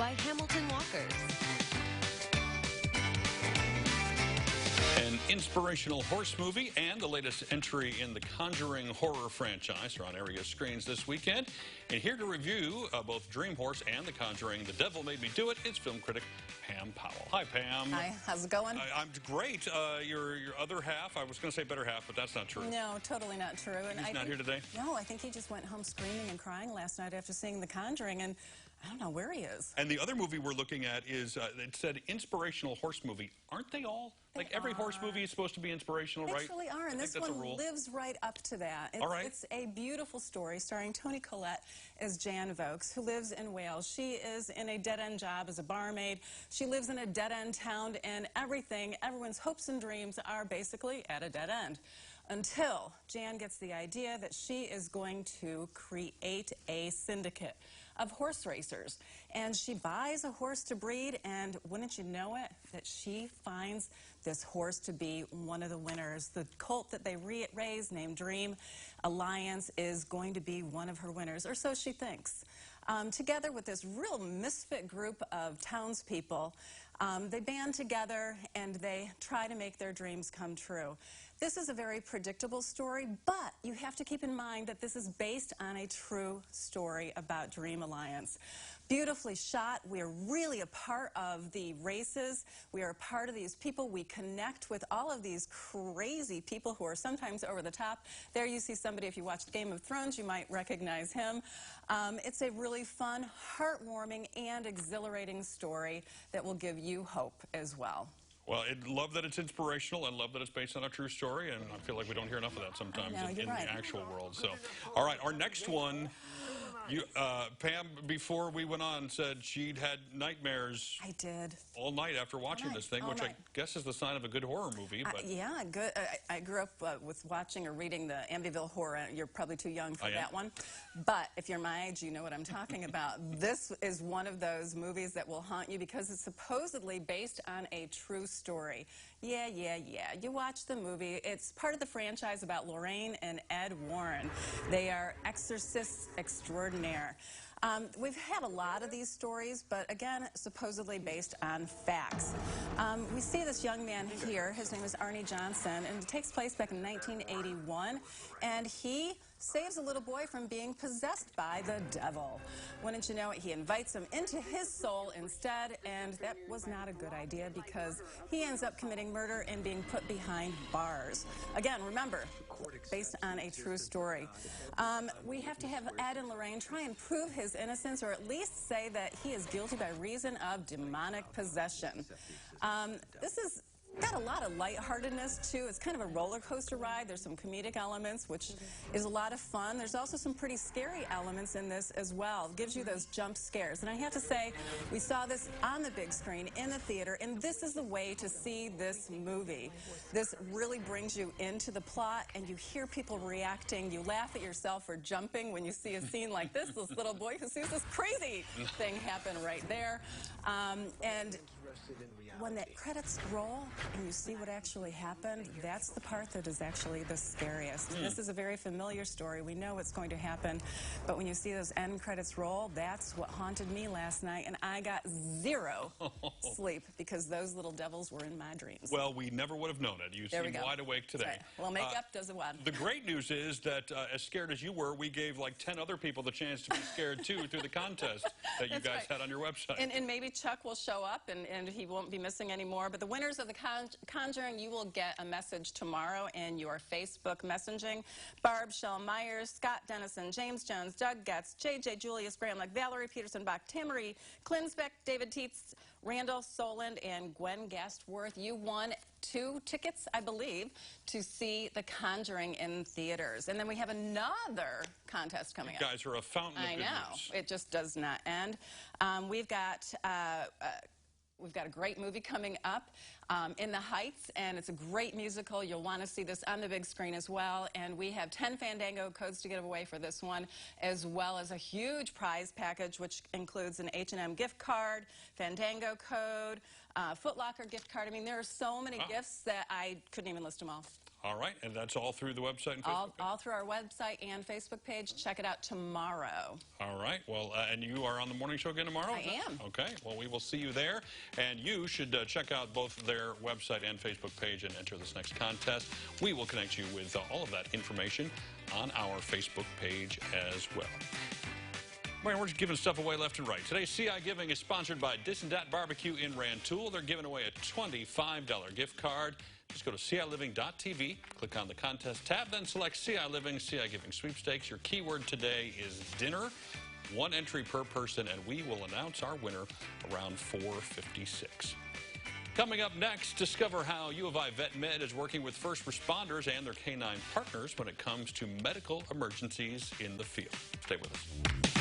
by Hamilton Walkers. An inspirational horse movie and the latest entry in the Conjuring horror franchise are on area screens this weekend. And here to review both Dream Horse and The Conjuring, The Devil Made Me Do It, is film critic Pam Powell. Hi, Pam. Hi, how's it going? I'm great. Your other half, I was going to say better half, but that's not true. No, totally not true. And He's not here today? No, I think he just went home screaming and crying last night after seeing The Conjuring, and I don't know where he is. And the other movie we're looking at is, it said inspirational horse movie. Aren't they all? Like every horse movie is supposed to be inspirational, right? They truly are, and this one lives right up to that. All right. It's a beautiful story starring Toni Collette as Jan Vokes, who lives in Wales. She is in a dead-end job as a barmaid. She lives in a dead-end town, and everyone's hopes and dreams are basically at a dead end. Until Jan gets the idea that she is going to create a syndicate of horse racers. And she buys a horse to breed, and wouldn't you know it, that she finds this horse to be one of the winners. The colt that they raised, named Dream Alliance, is going to be one of her winners, or so she thinks. Together with this real misfit group of townspeople, they band together and they try to make their dreams come true. This is a very predictable story, but you have to keep in mind that this is based on a true story about Dream Alliance. Beautifully shot. We are really a part of the races. We are a part of these people. We connect with all of these crazy people who are sometimes over the top. There you see somebody, if you watched Game of Thrones, you might recognize him. It's a really fun, heartwarming, and exhilarating story that will give you hope as well. Well, I love that it's inspirational and love that it's based on a true story, and I feel like we don't hear enough of that sometimes in the actual world. So, all right, our next one, Pam, before we went on, said she'd had nightmares. I did. All night after watching this thing, which I guess is the sign of a good horror movie. But yeah, good. I grew up with watching or reading the Amityville Horror. You're probably too young for that one. But if you're my age, you know what I'm talking about. This is one of those movies that will haunt you because it's supposedly based on a true story. Yeah. You watch the movie. It's part of the franchise about Lorraine and Ed Warren. They are exorcists extraordinaire. We've had a lot of these stories, but again, supposedly based on facts. We see this young man here. His name is Arnie Johnson, and it takes place back in 1981, and he saves a little boy from being possessed by the devil. Wouldn't you know it, he invites him into his soul instead, and that was not a good idea because he ends up committing murder and being put behind bars. Again, remember, based on a true story. We have to have Ed and Lorraine try and prove his innocence, or at least say that he is guilty by reason of demonic possession. This is got a lot of lightheartedness, too. It's kind of a roller coaster ride. There's some comedic elements, which is a lot of fun. There's also some pretty scary elements in this as well. It gives you those jump scares. And I have to say, we saw this on the big screen in the theater, and this is the way to see this movie. This really brings you into the plot, and you hear people reacting. You laugh at yourself for jumping when you see a scene like this little boy who sees this crazy thing happen right there. And when the credits roll and you see what actually happened, that's the part that is actually the scariest. This is a very familiar story. We know what's going to happen, but when you see those end credits roll, that's what haunted me last night, and I got zero sleep because those little devils were in my dreams. Well, we never would have known it. You seem wide awake today. Right. Well, makeup does a lot. The great news is that as scared as you were, we gave like 10 other people the chance to be scared too through the contest that you guys had on your website. And maybe Chuck will show up and he won't be missing anymore. But the winners of the Conjuring, you will get a message tomorrow in your Facebook messaging. Barb Shell Myers, Scott Dennison, James Jones, Doug Getz, JJ Julius Gramlich, Valerie Peterson Bach, Tamarie Klinsbeck, David Tietz, Randall Soland, and Gwen Gastworth. You won 2 tickets, I believe, to see The Conjuring in theaters. And then we have another contest coming up. You guys are a fountain of good news. I know. It just does not end. We've got a great movie coming up, In the Heights, and it's a great musical. You'll want to see this on the big screen as well. And we have 10 Fandango codes to give away for this one, as well as a huge prize package, which includes an H&M gift card, Fandango code, Foot Locker gift card. I mean, there are so many gifts that I couldn't even list them all. All right, and that's all through the website and Facebook page? All through our website and Facebook page. Check it out tomorrow. All right. Well, and you are on the morning show again tomorrow? I am. Okay. Well, we will see you there. And you should check out both their website and Facebook page and enter this next contest. We will connect you with all of that information on our Facebook page as well. Brian, we're just giving stuff away left and right. Today's CI Giving is sponsored by Dis and Dat Barbecue in Rantoul. They're giving away a $25 gift card. Just go to CILiving.tv, click on the contest tab, then select CI Living, CI Giving Sweepstakes. Your keyword today is dinner. 1 entry per person, and we will announce our winner around 4:56. Coming up next, discover how U of I Vet Med is working with first responders and their canine partners when it comes to medical emergencies in the field. Stay with us.